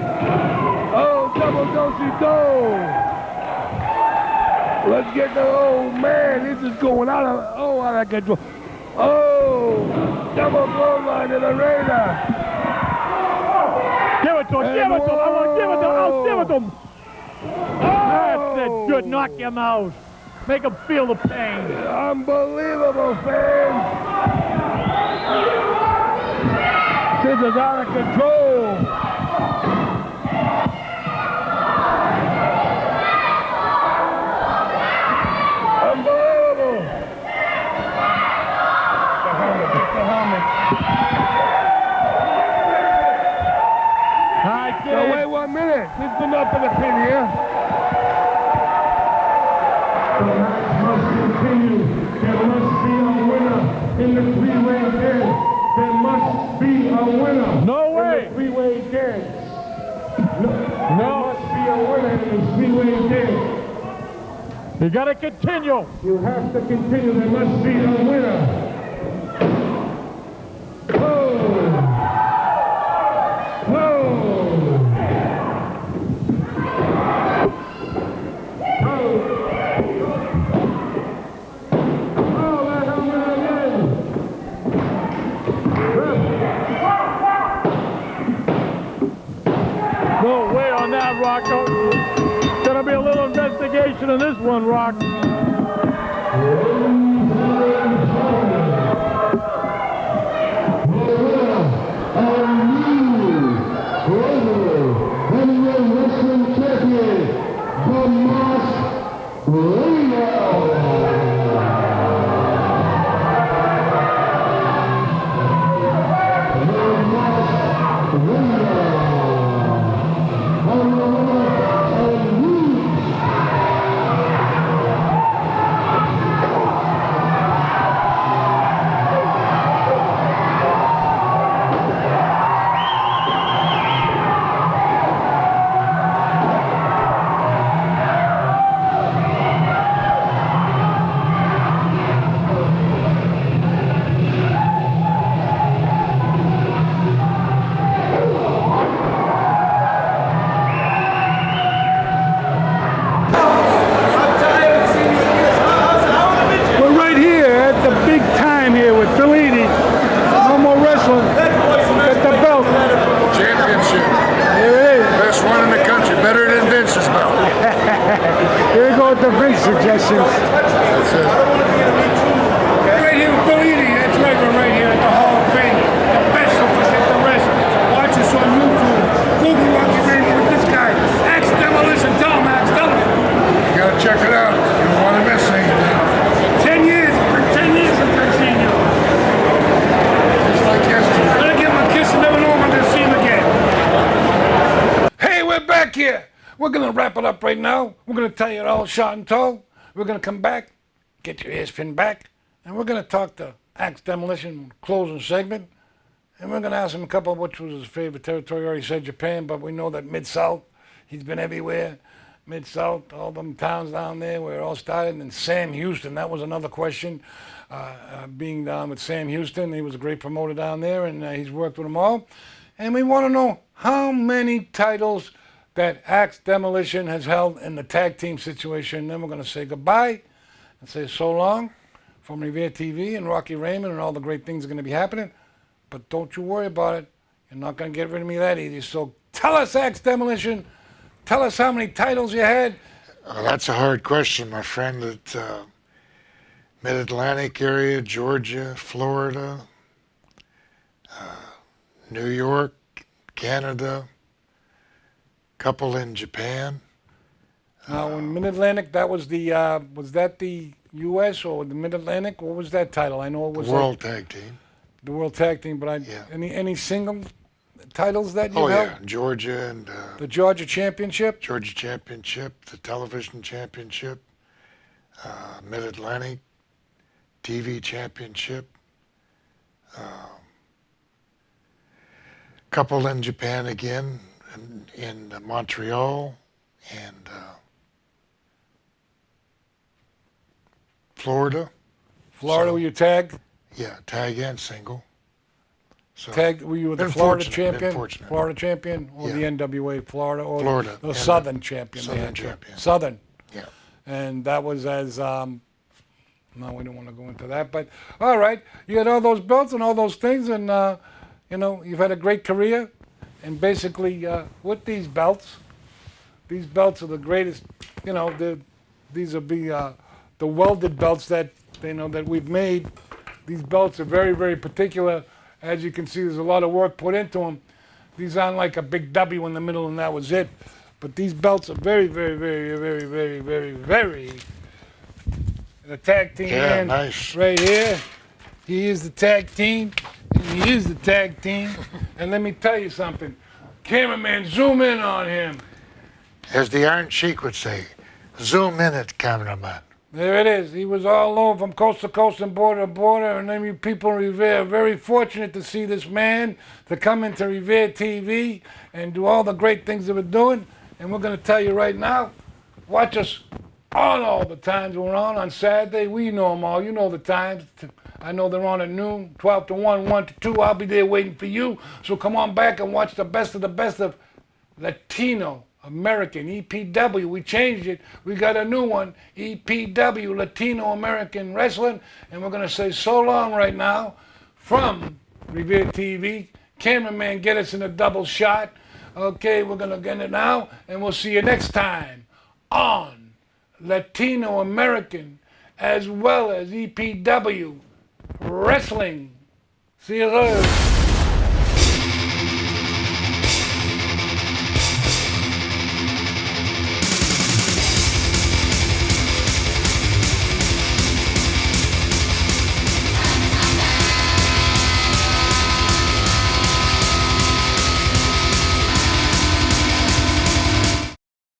Oh, double do-si-do. Let's get the, oh man, this is going out of control. Oh, double clothesline to the Raider. Give it to him, give it to him. I want to give it to him. I'll give it to him. That's it. Good. Knock him out. Make him feel the pain. Unbelievable, fans. This is out of control. Unbelievable. The helmet. All right, kid. Now wait 1 minute. This is enough for the pin here. The match must continue. There must be a winner in the three-way dance. There must be a winner. No way. In the three-way dance. There must be a winner in the three-way dance. You got to continue. You have to continue. There must be a winner. Oh. No way on that, Rocco. Gonna be a little investigation in this one, Rock. Wrestling. Get the belt. Championship. Here it is. Best one in the country. Better than Vince's belt. Here we go with the Vince suggestions. That's it. Right here with Bill Eadie. That's right. We're right here at the Hall of Fame. The best of us at the rest. Watch us on YouTube. Google Rocky Raymond with this guy. Ax Demolition. Tell him, Ax. Tell him. You gotta check it out. You don't want to miss anything. 10 years. It's been 10 years since I've seen you. Just like yesterday. I'm gonna give him a kiss and never know I'm gonna see him again. Hey, we're back here. We're gonna wrap it up right now. We're gonna tell you it all shot and told. We're gonna come back, get your ears pinned back, and we're gonna talk to Ax Demolition closing segment. And we're gonna ask him a couple of which was his favorite territory. He already said Japan, but we know that Mid-South, he's been everywhere. Mid-South, all them towns down there where it all started. And Sam Houston, that was another question. Being down with Sam Houston, he was a great promoter down there, and he's worked with them all. And we want to know how many titles that Ax Demolition has held in the tag team situation. Then we're going to say goodbye and say so long from Revere TV and Rocky Raymond, and all the great things are going to be happening. But don't you worry about it. You're not going to get rid of me that easy. So tell us, Ax Demolition, tell us how many titles you had. That's a hard question, my friend. At Mid-Atlantic area, Georgia, Florida, New York, Canada, couple in Japan. Now, in Mid-Atlantic, that was that the U.S. or the Mid-Atlantic? What was that title? I know it was World Tag Team. the World Tag Team, but any single titles that you Oh held? yeah, Georgia and The Georgia Championship? Georgia Championship, the Television Championship, Mid-Atlantic TV Championship, couple in Japan again, in Montreal, and Florida. Florida, were you tagged? Yeah, tag and single. So Tagged, were you the been Florida fortunate, champion? been fortunate. Florida champion? Or Yeah. the NWA Florida? Or Florida, the and Southern champion? they Southern had, champion. Southern. Yeah. And that was as, no, we don't want to go into that. But, all right, you had all those belts and all those things, and, you know, you've had a great career. And basically, with these belts are the greatest, you know, these will be the welded belts that, you know, that we've made. These belts are very, very particular. As you can see, there's a lot of work put into them. These aren't like a big W in the middle and that was it. But these belts are very, very, very, very, very, very, very. The tag team man nice. right here. He is the tag team. And he is the tag team. And let me tell you something. Cameraman, zoom in on him. As the Iron Sheik would say, zoom in at cameraman. There it is. He was all over from coast to coast and border to border. And then you people in Revere are very fortunate to see this man to come into Revere TV and do all the great things that we're doing. And we're going to tell you right now, watch us on all the times we're on Saturday. We know them all. You know the times. I know they're on at noon, 12 to 1, 1 to 2. I'll be there waiting for you. So come on back and watch the best of Latino American, EPW. We changed it. We got a new one, EPW, Latino American Wrestling. And we're going to say so long right now from Revere TV. Cameraman, get us in a double shot. Okay, we're going to get it now. And we'll see you next time on Latino American as well as EPW Wrestling. See you later.